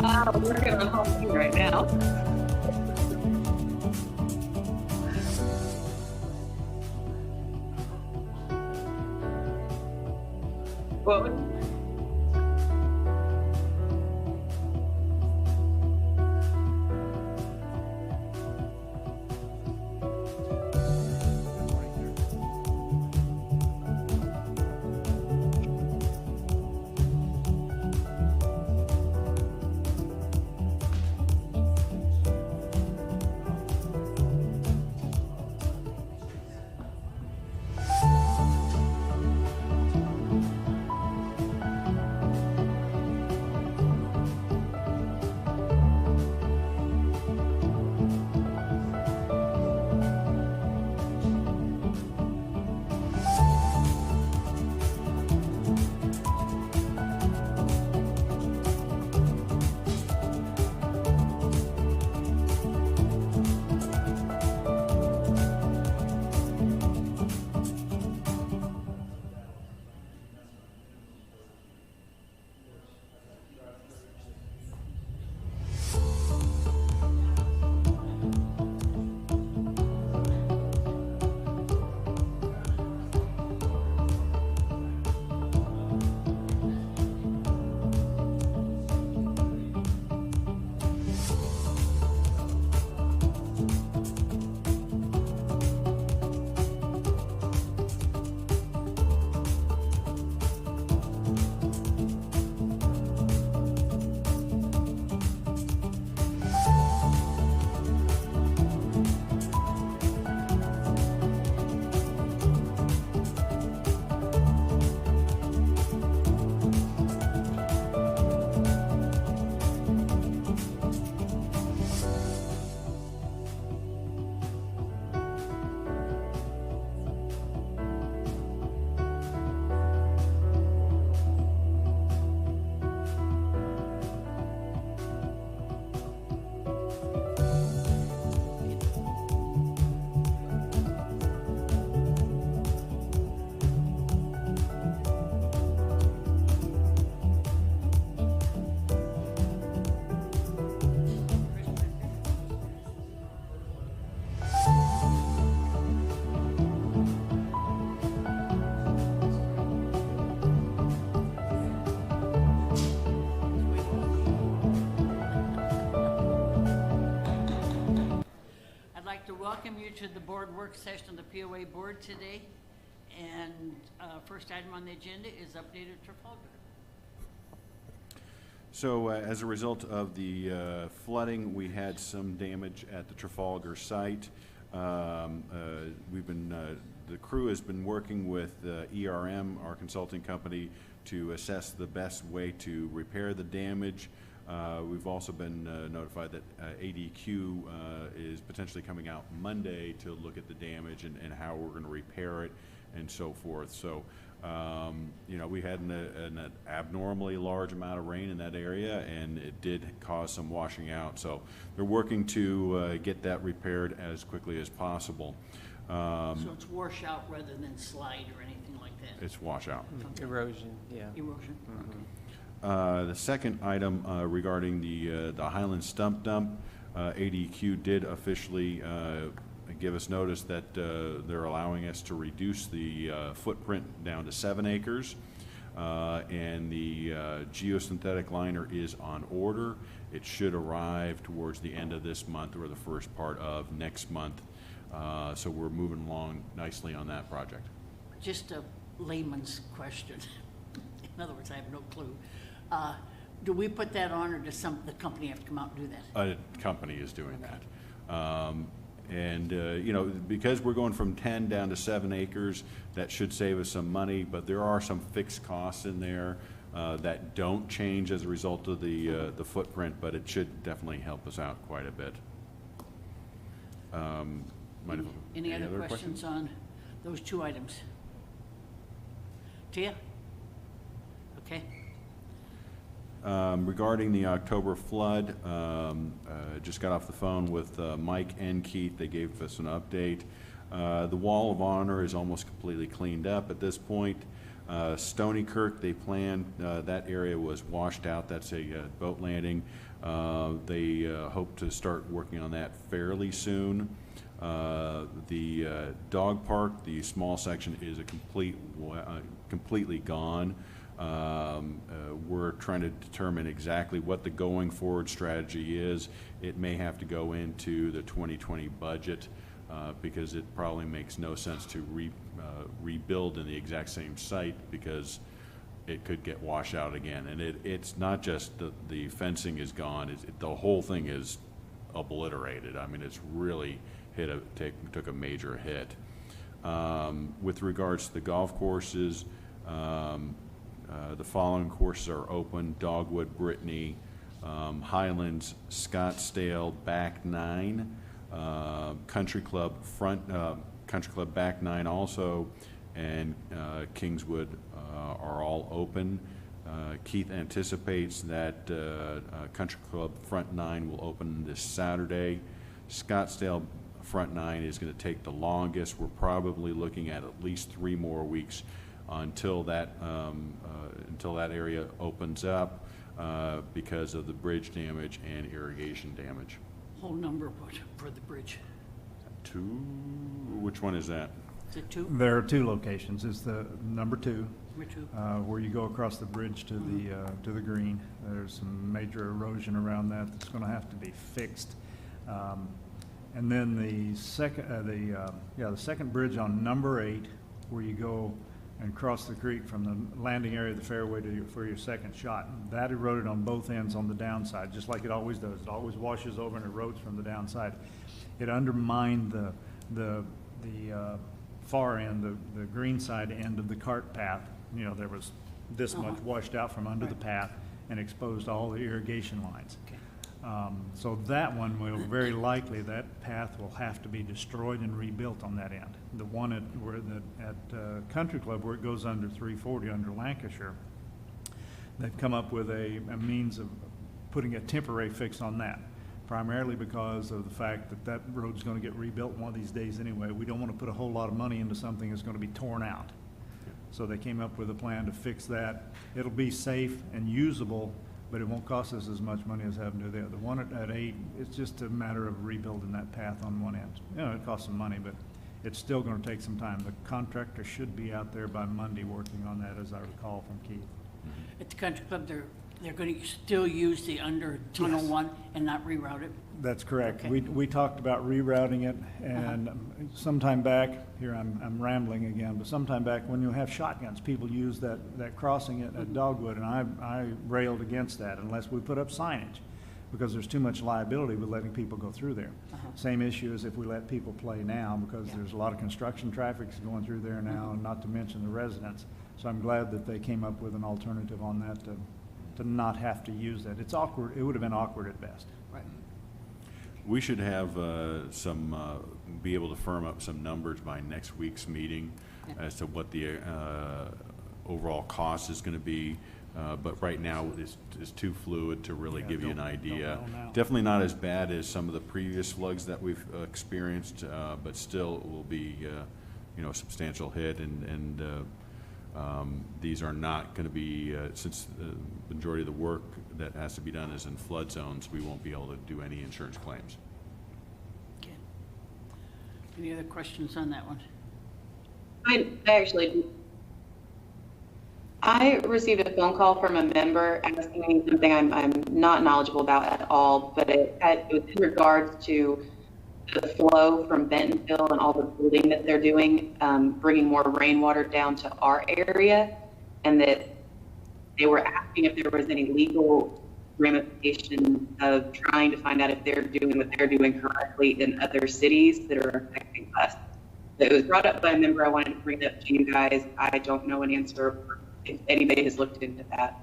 Wow, we're working on Halloween right now. What? Welcome you to the board work session of the POA board today. And first item on the agenda is updated Trafalgar. So as a result of the flooding, we had some damage at the Trafalgar site. The crew has been working with ERM, our consulting company, to assess the best way to repair the damage. We've also been notified that ADQ is potentially coming out Monday to look at the damage and how we're going to repair it and so forth. So, you know, we had an abnormally large amount of rain in that area, and it did cause some washing out. So they're working to get that repaired as quickly as possible. So it's wash out rather than slide or anything like that? It's washout. Mm-hmm. Erosion, yeah. Erosion? Mm-hmm. Okay. The second item regarding the Highland Stump Dump, ADQ did officially give us notice that they're allowing us to reduce the footprint down to 7 acres, and the geosynthetic liner is on order. It should arrive towards the end of this month or the first part of next month, so we're moving along nicely on that project. Just a layman's question. In other words, I have no clue. Do we put that on, or does the company have to come out and do that? A company is doing that. You know, because we're going from 10 down to 7 acres, that should save us some money, but there are some fixed costs in there that don't change as a result of the footprint, but it should definitely help us out quite a bit. Any other questions on those two items? Tia? Okay. Regarding the October flood, just got off the phone with Mike and Keith. They gave us an update. The wall of honor is almost completely cleaned up at this point. Stony Kirk, they planned, that area was washed out. That's a boat landing. They hope to start working on that fairly soon. The dog park, the small section, is a completely gone. We're trying to determine exactly what the going forward strategy is. It may have to go into the 2020 budget because it probably makes no sense to rebuild in the exact same site because it could get washed out again. And it's not just the fencing is gone, the whole thing is obliterated. I mean, it's really took a major hit. With regards to the golf courses, the following courses are open: Dogwood, Brittany, Highlands, Scottsdale, Back 9, Country Club Back 9 also, and Kingswood are all open. Keith anticipates that Country Club Front 9 will open this Saturday. Scottsdale Front 9 is going to take the longest. We're probably looking at least 3 more weeks until that area opens up because of the bridge damage and irrigation damage. Whole number for the bridge. 2? Which one is that? Is it 2? There are 2 locations. It's the number 2, Number 2. where you go across the bridge to the green. There's some major erosion around that that's going to have to be fixed. And then the second bridge on number 8, where you go and cross the creek from the landing area of the fairway for your second shot. That eroded on both ends on the downside, just like it always does. It always washes over and erodes from the downside. It undermined the far end, the green side end of the cart path. You know, there was this much washed out from under the path and exposed all the irrigation lines. Okay. So that one will very likely, that path will have to be destroyed and rebuilt on that end. The one at Country Club, where it goes under 340 under Lancashire, they've come up with a means of putting a temporary fix on that, primarily because of the fact that that road's going to get rebuilt one of these days anyway. We don't want to put a whole lot of money into something that's going to be torn out. So they came up with a plan to fix that. It'll be safe and usable, but it won't cost us as much money as having to do the other. The one at 8, it's just a matter of rebuilding that path on one end. You know, it costs some money, but it's still going to take some time. The contractor should be out there by Monday working on that, as I recall from Keith. At the country club, they're going to still use the under tunnel one and not reroute it? That's correct. Okay. We talked about rerouting it, and sometime back, here I'm rambling again, but sometime back when you have shotguns, people use that crossing at Dogwood, and I railed against that unless we put up signage, because there's too much liability with letting people go through there. Same issue as if we let people play now, because there's a lot of construction traffic going through there now, and not to mention the residents. So I'm glad that they came up with an alternative on that to not have to use that. It's awkward. It would have been awkward at best. Right. We should have be able to firm up some numbers by next week's meeting as to what the overall cost is going to be. But right now, it's too fluid to really give you an idea. Don't know now. Definitely not as bad as some of the previous floods that we've experienced, but still it will be a substantial hit. And these are not going to be, since the majority of the work that has to be done is in flood zones, we won't be able to do any insurance claims. Okay. Any other questions on that one? I received a phone call from a member asking me something I'm not knowledgeable about at all, but it was in regards to the flow from Bentonville and all the building that they're doing, bringing more rainwater down to our area, and that they were asking if there was any legal ramifications of trying to find out if they're doing what they're doing correctly in other cities that are affecting us. It was brought up by a member. I wanted to bring it up to you guys. I don't know an answer if anybody has looked into that.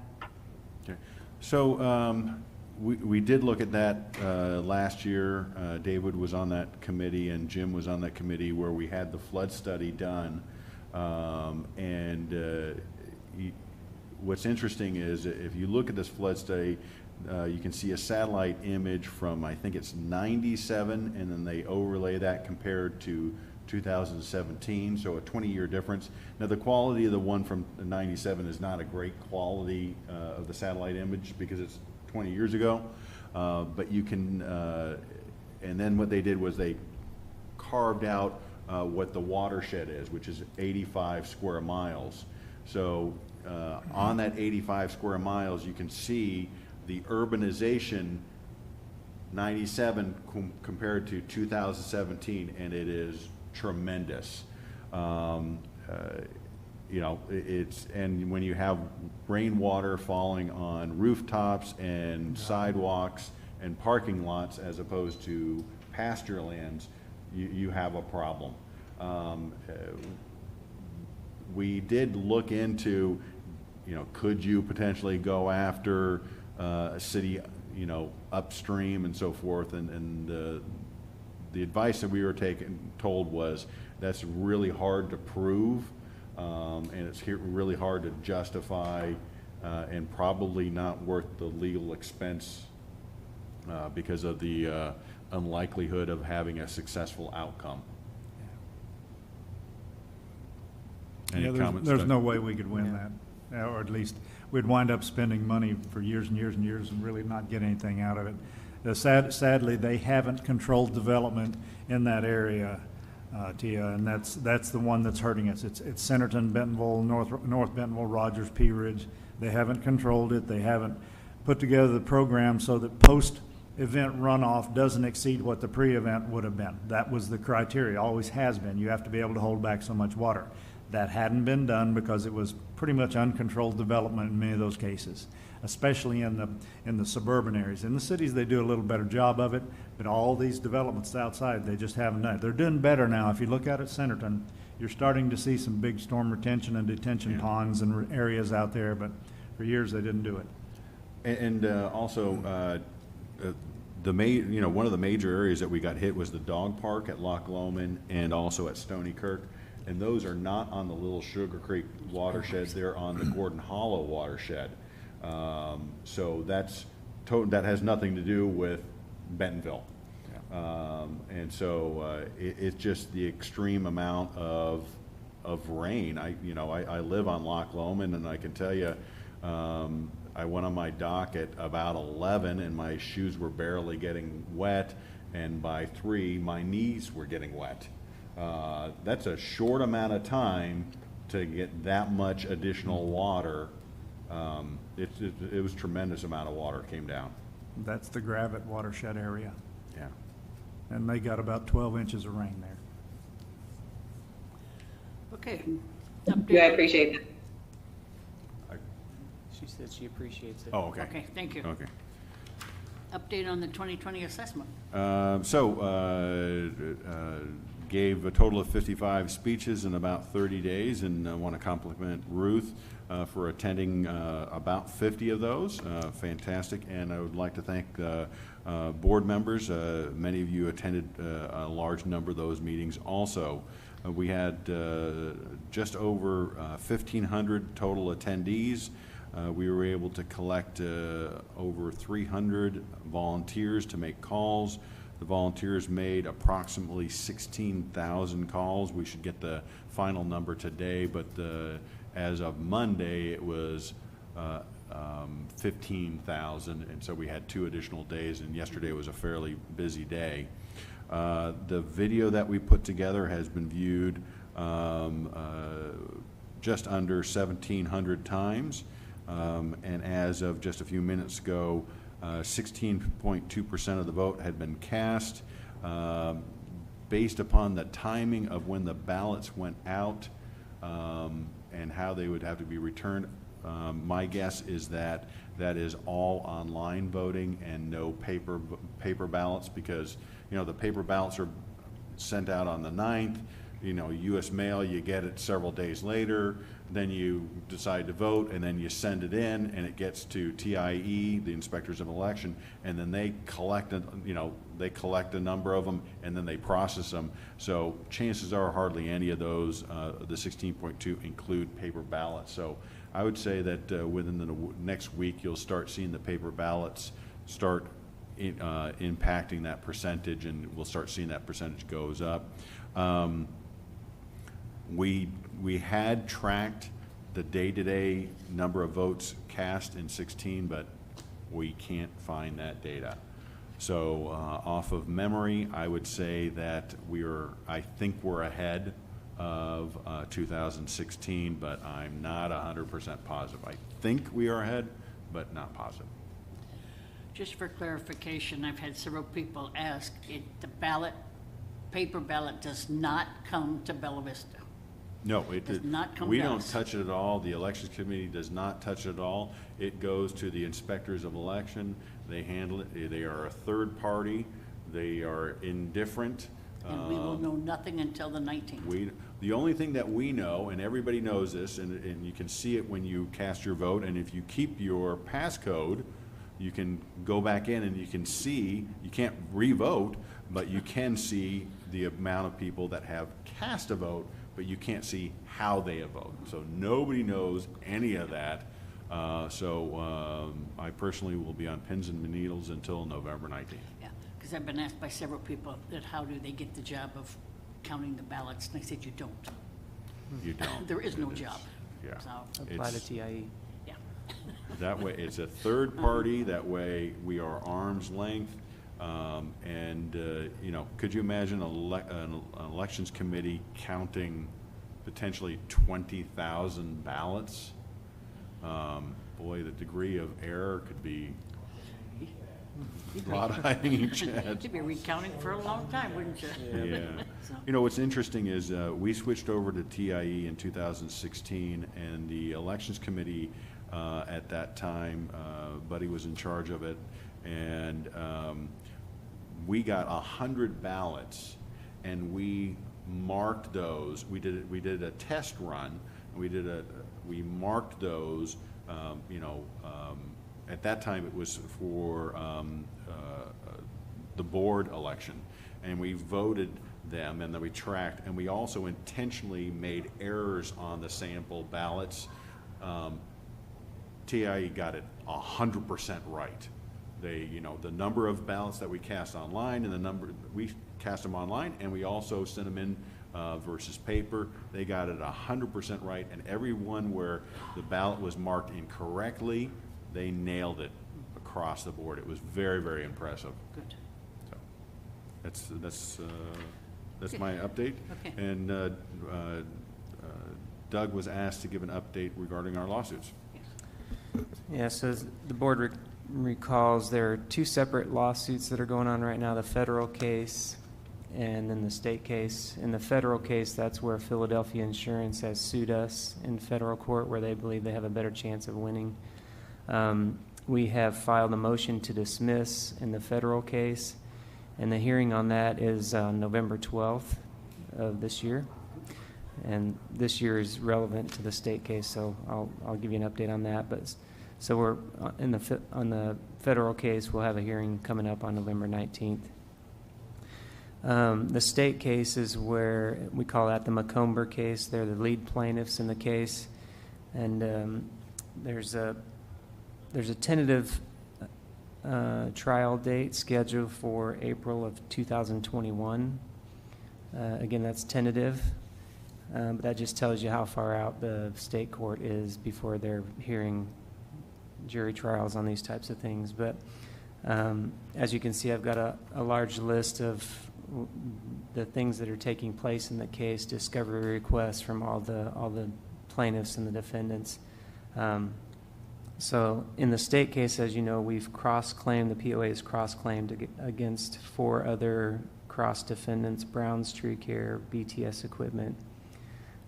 Okay. So we did look at that last year. David was on that committee and Jim was on that committee where we had the flood study done. What's interesting is if you look at this flood study, you can see a satellite image from, I think it's 97, and then they overlay that compared to 2017, so a 20-year difference. Now, the quality of the one from 97 is not a great quality of the satellite image because it's 20 years ago, but you can, and then what they did was they carved out what the watershed is, which is 85 square miles. So on that 85 square miles, you can see the urbanization 97 compared to 2017, and it is tremendous. You know, and when you have rainwater falling on rooftops and sidewalks and parking lots as opposed to pasture lands, you have a problem. We did look into, you know, could you potentially go after a city, you know, upstream and so forth, and the advice that we were told was that's really hard to prove, and it's really hard to justify, and probably not worth the legal expense because of the unlikelihood of having a successful outcome. Any Yeah, comments? there's Doug? no way we could win that, or at least we'd wind up spending money for years and years and years and really not get anything out of it. Sadly, they haven't controlled development in that area, Tia, and that's the one that's hurting us. It's Centerton, Bentonville, North Bentonville, Rogers, Pea Ridge. They haven't controlled it. They haven't put together the program so that post-event runoff doesn't exceed what the pre-event would have been. That was the criteria, always has been. You have to be able to hold back so much water. That hadn't been done because it was pretty much uncontrolled development in many of those cases, especially in the suburban areas. In the cities, they do a little better job of it, but all these developments outside, they just haven't done it. They're doing better now. If you look out at Centerton, you're starting to see some big storm retention and detention ponds and areas out there, but for years they didn't do it. And also, one of the major areas that we got hit was the dog park at Loch Lomond and also at Stony Kirk. And those are not on the Little Sugar Creek watersheds, they're on the Gordon Hollow watershed. So that has nothing to do with Bentonville. And so it's just the extreme amount of rain. I live on Loch Lomond, and I can tell you, I went on my dock at about 11 and my shoes were barely getting wet, and by 3 my knees were getting wet. That's a short amount of time to get that much additional water. It was a tremendous amount of water came down. That's the Gravette watershed area, Yeah. and they got about 12 inches of rain there. Okay. Yeah, I Update. appreciate that. She said she appreciates it. Oh, okay. Okay, thank you. Okay. Update on the 2020 assessment. Gave a total of 55 speeches in about 30 days, and I want to compliment Ruth for attending about 50 of those. Fantastic, and I would like to thank board members. Many of you attended a large number of those meetings also. We had just over 1,500 total attendees. We were able to collect over 300 volunteers to make calls. The volunteers made approximately 16,000 calls. We should get the final number today, but as of Monday, it was 15,000, and so we had 2 additional days, and yesterday was a fairly busy day. The video that we put together has been viewed just under 1,700 times, and as of just a few minutes ago, 16.2% of the vote had been cast. Based upon the timing of when the ballots went out and how they would have to be returned, my guess is that that is all online voting and no paper ballots, because the paper ballots are sent out on the 9th. U.S. mail, you get it several days later, then you decide to vote, and then you send it in, and it gets to TIE, the Inspectors of Election, and then they collect a number of them, and then they process them. So chances are hardly any of those, the 16.2, include paper ballots. So I would say that within the next week, you'll start seeing the paper ballots start impacting that percentage, and we'll start seeing that percentage goes up. We had tracked the day-to-day number of votes cast in 16, but we can't find that data. So off of memory, I would say that I think we're ahead of 2016, but I'm not 100% positive. I think we are ahead, but not positive. Just for clarification, I've had several people ask, the ballot, paper ballot does not come to Bella Vista. No, it Does not come we to don't us. touch it at all. The elections committee does not touch it at all. It goes to the inspectors of election. They handle it. They are a third party. They are indifferent. And we will know nothing until the 19th. The only thing that we know, and everybody knows this, and you can see it when you cast your vote, and if you keep your passcode, you can go back in and you can see, you can't re-vote, but you can see the amount of people that have cast a vote, but you can't see how they have voted. So nobody knows any of that. I personally will be on pins and needles until November 19th. Yeah, because I've been asked by several people that how do they get the job of counting the ballots, and I said, you don't. You don't. There is no It job. Yeah. So, Apply to It's- TIE. yeah. That way, it's a third party, that way we are arm's length. Could you imagine an elections committee counting potentially 20,000 ballots? Boy, the degree of error could be a lot of hiding each head. You'd be recounting for a long time, wouldn't you? Yeah. So- What's interesting is we switched over to TIE in 2016, and the elections committee at that time, Buddy was in charge of it, and we got 100 ballots, and we marked those. We did a test run. We marked those. At that time, it was for the board election, and we voted them, and then we tracked, and we also intentionally made errors on the sample ballots. TIE got it 100% right. The number of ballots that we cast online, and the number we cast them online, and we also sent them in versus paper. They got it 100% right, and everyone where the ballot was marked incorrectly, they nailed it across the board. It was very, very impressive. Good. So that's my update. Okay. And Doug was asked to give an update regarding our lawsuits. Yes. Yeah, so as the board recalls, there are two separate lawsuits that are going on right now, the federal case and then the state case. In the federal case, that's where Philadelphia Insurance has sued us in federal court, where they believe they have a better chance of winning. We have filed a motion to dismiss in the federal case, and the hearing on that is November 12th of this year. And this year is relevant to the state case, so I'll give you an update on that. But so we're on the federal case. We'll have a hearing coming up on November 19th. The state case is where we call that the Macomber case. They're the lead plaintiffs in the case, and there's a tentative trial date scheduled for April of 2021. Again, that's tentative. But that just tells you how far out the state court is before they're hearing jury trials on these types of things. But as you can see, I've got a large list of the things that are taking place in the case, discovery requests from all the plaintiffs and the defendants. So in the state case, as you know, we've cross-claimed, the POA is cross-claimed against 4 other cross-defendants, Brown's Tree Care, BTS Equipment,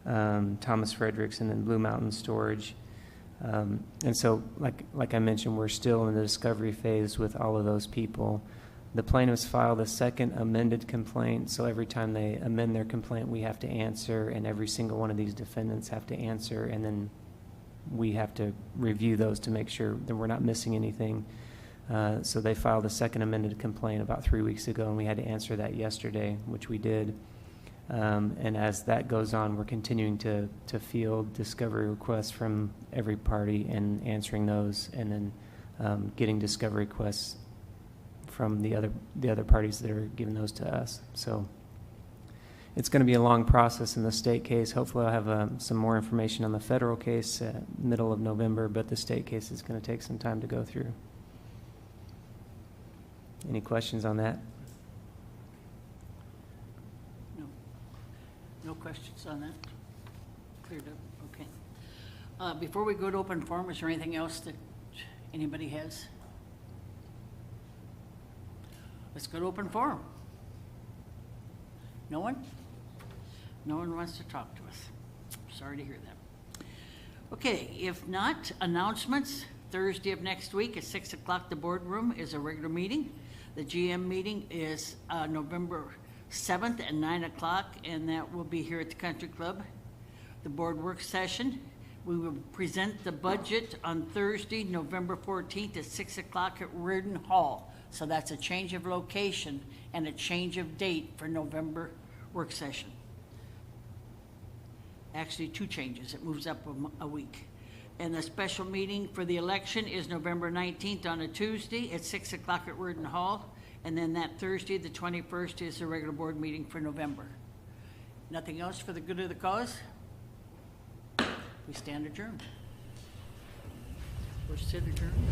Thomas Fredericks, and then Blue Mountain Storage. And so, like I mentioned, we're still in the discovery phase with all of those people. The plaintiffs filed a second amended complaint, so every time they amend their complaint, we have to answer, and every single one of these defendants have to answer, and then we have to review those to make sure that we're not missing anything. So they filed a second amended complaint about 3 weeks ago, and we had to answer that yesterday, which we did. And as that goes on, we're continuing to field discovery requests from every party and answering those, and then getting discovery requests from the other parties that are giving those to us. So it's going to be a long process in the state case. Hopefully I'll have some more information on the federal case middle of November, but the state case is going to take some time to go through. Any questions on that? No. No questions on that? Cleared up, okay. Before we go to open forum, is there anything else that anybody has? Let's go to open forum. No one? No one wants to talk to us. Sorry to hear that. Okay, if not, announcements. Thursday of next week at 6 o'clock, the boardroom is a regular meeting. The GM meeting is November 7th at 9 o'clock, and that will be here at the Country Club. The board work session, we will present the budget on Thursday, November 14th at 6 o'clock at Reardon Hall. So that's a change of location and a change of date for November work session. Actually, 2 changes. It moves up a week. And the special meeting for the election is November 19th on a Tuesday at 6 o'clock at Reardon Hall. And then that Thursday, the 21st, is the regular board meeting for November. Nothing else for the good of the cause? We stand adjourned. We're sit adjourned.